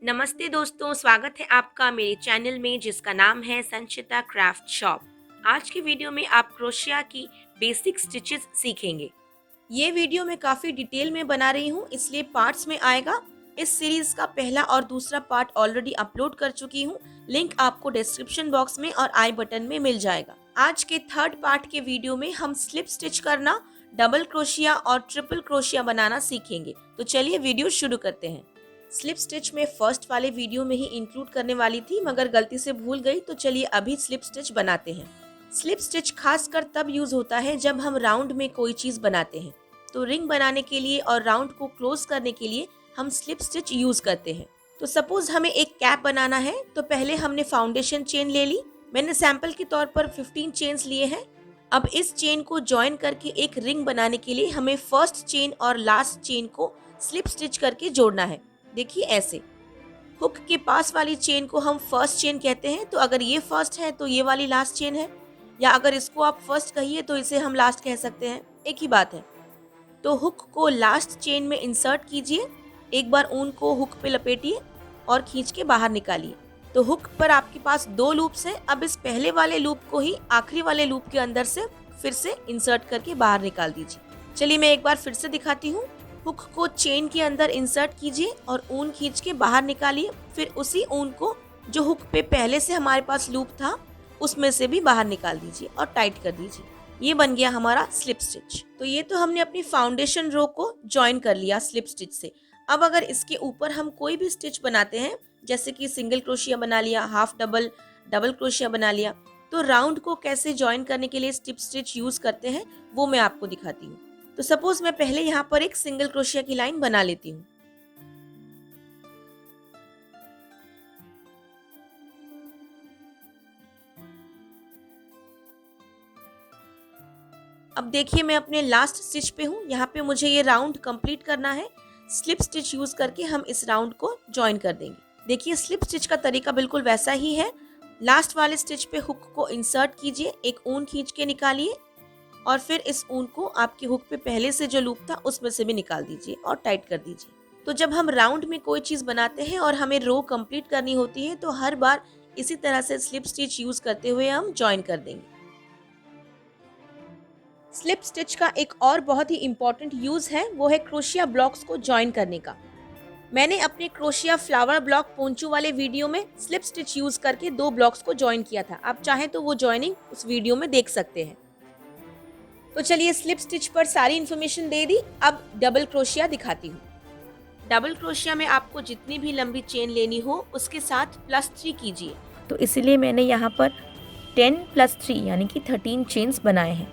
नमस्ते दोस्तों, स्वागत है आपका मेरे चैनल में जिसका नाम है संचिता क्राफ्ट शॉप। आज की वीडियो में आप क्रोशिया की बेसिक स्टिचेस सीखेंगे। ये वीडियो मैं काफ़ी डिटेल में बना रही हूँ, इसलिए पार्ट्स में आएगा। इस सीरीज का पहला और दूसरा पार्ट ऑलरेडी अपलोड कर चुकी हूँ। लिंक आपको डिस्क्रिप्शन बॉक्स में और आई बटन में मिल जाएगा। आज के थर्ड पार्ट के वीडियो में हम स्लिप स्टिच करना, डबल क्रोशिया और ट्रिपल क्रोशिया बनाना सीखेंगे। तो चलिए वीडियो शुरू करते हैं। स्लिप स्टिच में फर्स्ट वाले वीडियो में ही इंक्लूड करने वाली थी, मगर गलती से भूल गई, तो चलिए अभी स्लिप स्टिच बनाते हैं। स्लिप स्टिच खासकर तब यूज होता है जब हम राउंड में कोई चीज बनाते हैं। तो रिंग बनाने के लिए और राउंड को क्लोज करने के लिए हम स्लिप स्टिच यूज करते हैं। तो सपोज हमें एक कैप बनाना है, तो पहले हमने फाउंडेशन चेन ले ली। मैंने सैंपल के तौर पर 15 चेन्स लिए हैं। अब इस चेन को ज्वाइन करके एक रिंग बनाने के लिए हमें फर्स्ट चेन और लास्ट चेन को स्लिप स्टिच करके जोड़ना है। देखिए ऐसे। हुक के पास वाली चेन को हम फर्स्ट चेन कहते हैं, तो अगर ये फर्स्ट है तो ये वाली लास्ट चेन है, या अगर इसको आप फर्स्ट कहिए तो इसे हम लास्ट कह सकते हैं, एक ही बात है। तो हुक को लास्ट चेन में इंसर्ट कीजिए, एक बार ऊन को हुक पे लपेटिए और खींच के बाहर निकालिए। तो हुक पर आपके पास 2 लूप्स हैं। अब इस पहले वाले लूप को ही आखिरी वाले लूप के अंदर से फिर से इंसर्ट करके बाहर निकाल दीजिए। चलिए मैं एक बार फिर से दिखाती हूँ। हुक को चेन के अंदर इंसर्ट कीजिए और ऊन खींच के बाहर निकालिए। फिर उसी ऊन को जो हुक पे पहले से हमारे पास लूप था उसमें से भी बाहर निकाल दीजिए और टाइट कर दीजिए। ये बन गया हमारा स्लिप स्टिच। तो ये तो हमने अपनी फाउंडेशन रो को ज्वाइन कर लिया स्लिप स्टिच से। अब अगर इसके ऊपर हम कोई भी स्टिच बनाते हैं, जैसे कि सिंगल क्रोशिया बना लिया, हाफ डबल, डबल क्रोशिया बना लिया, तो राउंड को कैसे ज्वाइन करने के लिए स्लिप स्टिच यूज करते हैं वो मैं आपको दिखाती हूँ। तो सपोज मैं पहले यहाँ पर एक सिंगल क्रोशिया की लाइन बना लेती हूँ। अब देखिए मैं अपने लास्ट स्टिच पे हूँ। यहाँ पे मुझे ये राउंड कंप्लीट करना है। स्लिप स्टिच यूज करके हम इस राउंड को ज्वाइन कर देंगे। देखिए स्लिप स्टिच का तरीका बिल्कुल वैसा ही है। लास्ट वाले स्टिच पे हुक को इंसर्ट कीजिए, एक ऊन खींच के निकालिए और फिर इस ऊन को आपके हुक पे पहले से जो लूप था उसमें से भी निकाल दीजिए और टाइट कर दीजिए। तो जब हम राउंड में कोई चीज बनाते हैं और हमें रो कंप्लीट करनी होती है, तो हर बार इसी तरह से स्लिप स्टिच यूज करते हुए हम ज्वाइन कर देंगे। स्लिप स्टिच का एक और बहुत ही इम्पोर्टेंट यूज है, वो है क्रोशिया ब्लॉक्स को ज्वाइन करने का। मैंने अपने क्रोशिया फ्लावर ब्लॉक पोंचू वाले वीडियो में स्लिप स्टिच यूज करके 2 ब्लॉक्स को ज्वाइन किया था। आप चाहें तो वो ज्वाइनिंग उस वीडियो में देख सकते हैं। तो चलिए स्लिप स्टिच पर सारी इन्फॉर्मेशन दे दी। अब डबल क्रोशिया दिखाती हूँ। डबल क्रोशिया में आपको जितनी भी लंबी चेन लेनी हो उसके साथ +3 कीजिए। तो इसलिए मैंने यहाँ पर 10 + 3 यानी कि 13 चेन्स बनाए हैं।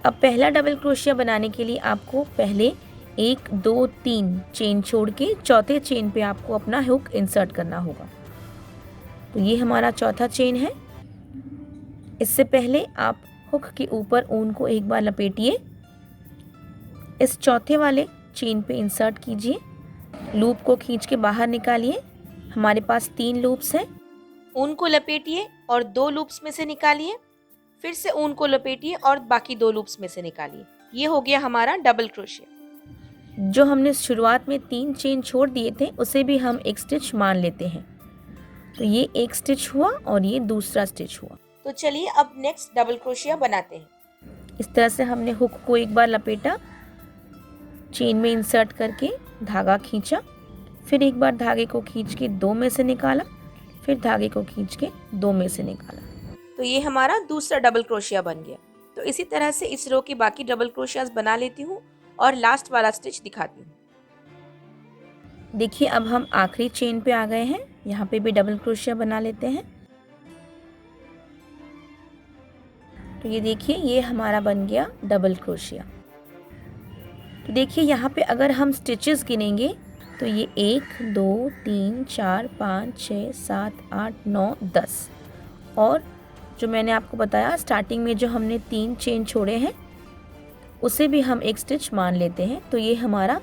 अब पहला डबल क्रोशिया बनाने के लिए आपको पहले 1 2 3 चेन छोड़ के चौथे चेन पे आपको अपना हुक इंसर्ट करना होगा। तो ये हमारा चौथा चेन है। इससे पहले आप हुक के ऊपर ऊन को एक बार लपेटिए, इस चौथे वाले चेन पे इंसर्ट कीजिए, लूप को खींच के बाहर निकालिए। हमारे पास 3 लूप्स हैं। ऊन को लपेटिए और 2 लूप्स में से निकालिए, फिर से ऊन को लपेटिए और बाकी 2 लूप्स में से निकालिए। ये हो गया हमारा डबल क्रोशिया। जो हमने शुरुआत में 3 चेन छोड़ दिए थे उसे भी हम एक स्टिच मान लेते हैं। तो ये एक स्टिच हुआ और ये दूसरा स्टिच हुआ। तो चलिए अब नेक्स्ट डबल क्रोशिया बनाते हैं। इस तरह से हमने हुक को एक बार लपेटा, चेन में इंसर्ट करके धागा खींचा, फिर एक बार धागे को खींच के 2 में से निकाला, फिर धागे को खींच के 2 में से निकाला। तो ये हमारा दूसरा डबल क्रोशिया बन गया। तो इसी तरह से इस रो की बाकी डबल क्रोशियास बना लेती हूँ और लास्ट वाला स्टिच दिखाती हूँ। देखिए अब हम आखिरी चेन पे आ गए हैं। यहाँ पे भी डबल क्रोशिया बना लेते हैं। तो ये देखिए ये हमारा बन गया डबल क्रोशिया। तो देखिए यहाँ पे अगर हम स्टिचेस गिनेंगे तो ये 1 2 3 4 5 6 7 8 9 10, और जो मैंने आपको बताया स्टार्टिंग में जो हमने 3 चेन छोड़े हैं उसे भी हम एक स्टिच मान लेते हैं। तो ये हमारा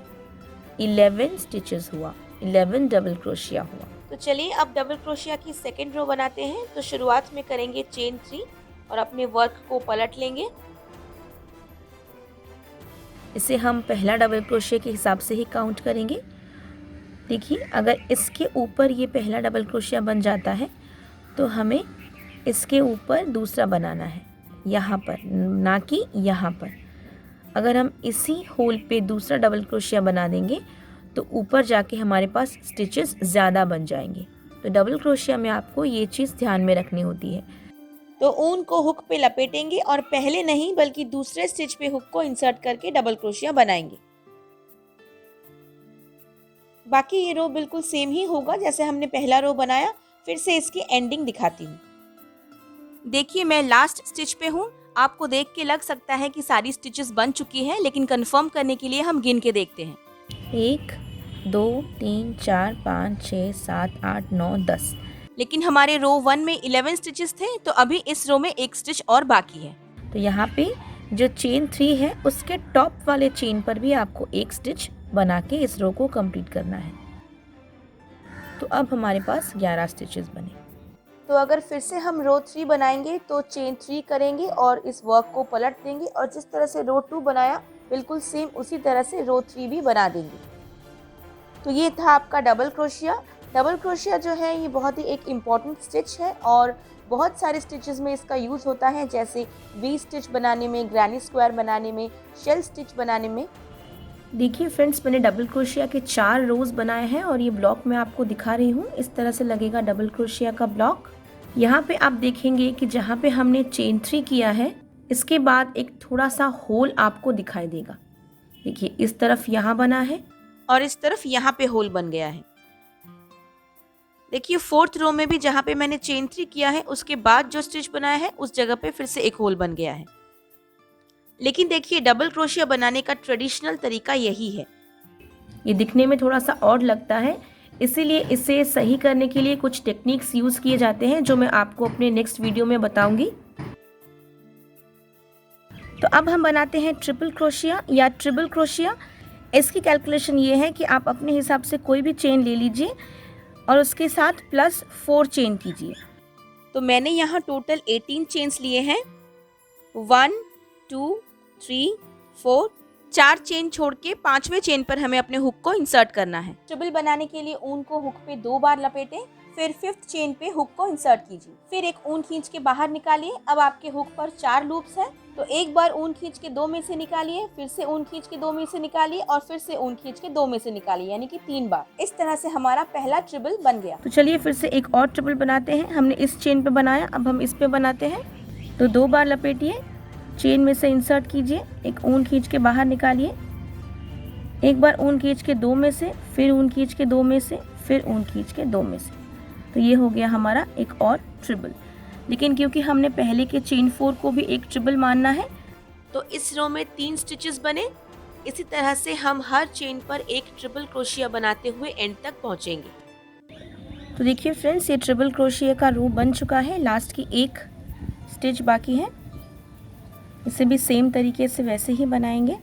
11 स्टिचेस हुआ, 11 डबल क्रोशिया हुआ। तो चलिए अब डबल क्रोशिया की सेकेंड रो बनाते हैं। तो शुरुआत में करेंगे चेन 3 और अपने वर्क को पलट लेंगे। इसे हम पहला डबल क्रोशिया के हिसाब से ही काउंट करेंगे। देखिए अगर इसके ऊपर ये पहला डबल क्रोशिया बन जाता है तो हमें इसके ऊपर दूसरा बनाना है, यहाँ पर, ना कि यहाँ पर। अगर हम इसी होल पे दूसरा डबल क्रोशिया बना देंगे तो ऊपर जाके हमारे पास स्टिचेस ज़्यादा बन जाएंगे। तो डबल क्रोशिया में आपको ये चीज़ ध्यान में रखनी होती है। तो ऊन को हुक पे लपेटेंगे और पहले नहीं बल्कि दूसरे स्टिच पे हुक को इंसर्ट करके डबल क्रोशिया बनाएंगे। बाकी ये रो बिल्कुल सेम ही होगा जैसे हमने पहला रो बनाया। फिर से इसकी एंडिंग दिखाती हूँ। देखिए मैं लास्ट स्टिच पे हूँ। आपको देख के लग सकता है कि सारी स्टिचेस बन चुकी हैं, लेकिन कंफर्म करने के लिए हम गिन के देखते हैं। 1 2 3 4 5 6 7 8 9 10। लेकिन हमारे रो 1 में 11 स्टिचेस थे, तो अभी इस रो में एक स्टिच और बाकी है। तो यहाँ पे जो चेन 3 है उसके टॉप वाले चेन पर भी आपको एक स्टिच बना के इस रो को कंप्लीट करना है। तो अब हमारे पास 11 स्टिचेस बने। तो अगर फिर से हम रो 3 बनाएंगे तो चेन 3 करेंगे और इस वर्क को पलट देंगे और जिस तरह से रो 2 बनाया बिल्कुल सेम उसी तरह से रो 3 भी बना देंगे। तो ये था आपका डबल क्रोशिया। डबल क्रोशिया जो है ये बहुत ही एक इम्पॉर्टेंट स्टिच है और बहुत सारे स्टिचेस में इसका यूज़ होता है, जैसे वी स्टिच बनाने में, ग्रैनी स्क्वायर बनाने में, शेल स्टिच बनाने में। देखिए फ्रेंड्स, मैंने डबल क्रोशिया के 4 रोज बनाए हैं और ये ब्लॉक मैं आपको दिखा रही हूँ। इस तरह से लगेगा डबल क्रोशिया का ब्लॉक। यहाँ पे आप देखेंगे कि जहाँ पे हमने चेन 3 किया है इसके बाद एक थोड़ा सा होल आपको दिखाई देगा। देखिए इस तरफ यहाँ बना है और इस तरफ यहाँ पे होल बन गया है। देखिए 4th रो में भी जहाँ पे मैंने चेन 3 किया है उसके बाद जो स्टिच बनाया है उस जगह पे फिर से एक होल बन गया है। लेकिन देखिए डबल क्रोशिया बनाने का ट्रेडिशनल तरीका यही है। ये दिखने में थोड़ा सा ऑड लगता है, इसीलिए इसे सही करने के लिए कुछ टेक्निक्स यूज किए जाते हैं जो मैं आपको अपने नेक्स्ट वीडियो में बताऊंगी। तो अब हम बनाते हैं ट्रिपल क्रोशिया या ट्रिपल क्रोशिया। इसकी कैलकुलेशन ये है कि आप अपने हिसाब से कोई भी चेन ले लीजिए और उसके साथ +4 चेन कीजिए। तो मैंने यहाँ टोटल 18 चेन्स लिए हैं। 1 2 3 4, 4 चेन छोड़ के 5वें चेन पर हमें अपने हुक को इंसर्ट करना है। ट्रिपल बनाने के लिए ऊन को हुक पे 2 बार लपेटें, फिर 5th चेन पे हुक को इंसर्ट कीजिए, फिर एक ऊन खींच के बाहर निकालिए। अब आपके हुक पर 4 लूप्स हैं, तो एक बार ऊन खींच के 2 में से निकालिए, फिर से ऊन खींच के 2 में से निकालिए और फिर से ऊन खींच के 2 में से निकालिए, यानी कि 3 बार। इस तरह से हमारा पहला ट्रिपल बन गया। तो चलिए फिर से एक और ट्रिपल बनाते हैं। हमने इस चेन पे बनाया, अब हम इस पे बनाते हैं। तो 2 बार लपेटिए, चेन में से इंसर्ट कीजिए, एक ऊन खींच के बाहर निकालिए, एक बार ऊन खींच के 2 में से, फिर ऊन खींच के 2 में से, फिर ऊन खींच के 2 में से। तो ये हो गया हमारा एक और ट्रिपल। लेकिन क्योंकि हमने पहले के चेन 4 को भी एक ट्रिपल मानना है तो इस रो में 3 स्टिचेस बने। इसी तरह से हम हर चेन पर एक ट्रिपल क्रोशिया बनाते हुए एंड तक पहुंचेंगे। तो देखिए फ्रेंड्स, ये ट्रिपल क्रोशिया का रो बन चुका है। लास्ट की एक स्टिच बाकी है, इसे भी सेम तरीके से वैसे ही बनाएंगे।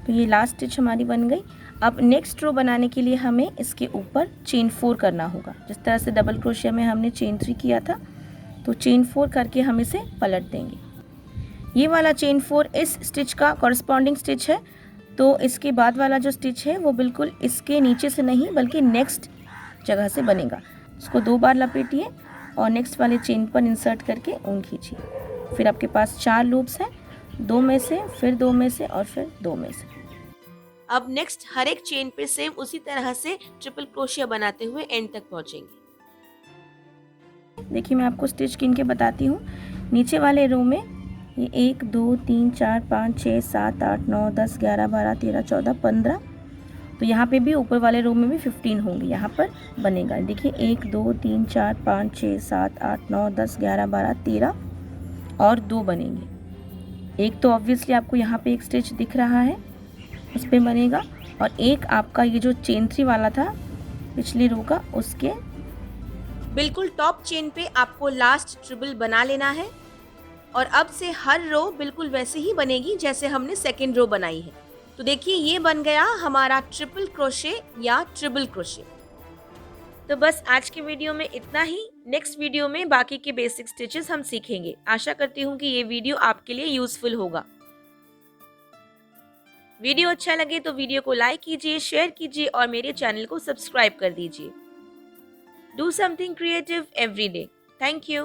तो ये लास्ट स्टिच हमारी बन गई। अब नेक्स्ट रो बनाने के लिए हमें इसके ऊपर चेन 4 करना होगा। जिस तरह से डबल क्रोशिया में हमने चेन 3 किया था, तो चेन 4 करके हम इसे पलट देंगे। ये वाला चेन 4 इस स्टिच का कॉरस्पॉन्डिंग स्टिच है, तो इसके बाद वाला जो स्टिच है वो बिल्कुल इसके नीचे से नहीं बल्कि नेक्स्ट जगह से बनेगा। इसको 2 बार लपेटिए और नेक्स्ट वाले चेन पर इंसर्ट करके ऊन खींचिए। फिर आपके पास 4 लूप्स हैं, 2 में से, फिर 2 में से और फिर 2 में से। अब नेक्स्ट हर एक चेन पे सेम उसी तरह से ट्रिपल क्रोशिया बनाते हुए एंड तक पहुंचेंगे। देखिए मैं आपको स्टिच गिन के बताती हूँ। नीचे वाले रो में ये 1 2 3 4 5 6 7 8 9 10 11 12 13 14 15। तो यहाँ पे भी ऊपर वाले रो में भी 15 होंगे, यहाँ पर बनेगा। देखिए 1 2 3 4 5 6 7 8 9 10 11 12 13 और 2 बनेंगे। एक तो ऑब्वियसली आपको यहाँ पे एक स्टिच दिख रहा है, उस पे बनेगा, और एक आपका ये जो चेन 3 वाला था पिछली रो का, उसके बिल्कुल टॉप चेन पे आपको लास्ट ट्रिपल बना लेना है। और अब से हर रो बिल्कुल वैसे ही बनेगी जैसे हमने सेकेंड रो बनाई है। तो देखिए ये बन गया हमारा ट्रिपल क्रोशे या ट्रिपल क्रोशे। तो बस आज के वीडियो में इतना ही। नेक्स्ट वीडियो में बाकी के बेसिक स्टिचेस हम सीखेंगे। आशा करती हूँ कि ये वीडियो आपके लिए यूजफुल होगा। वीडियो अच्छा लगे तो वीडियो को लाइक कीजिए, शेयर कीजिए और मेरे चैनल को सब्सक्राइब कर दीजिए। Do something creative every day. Thank you.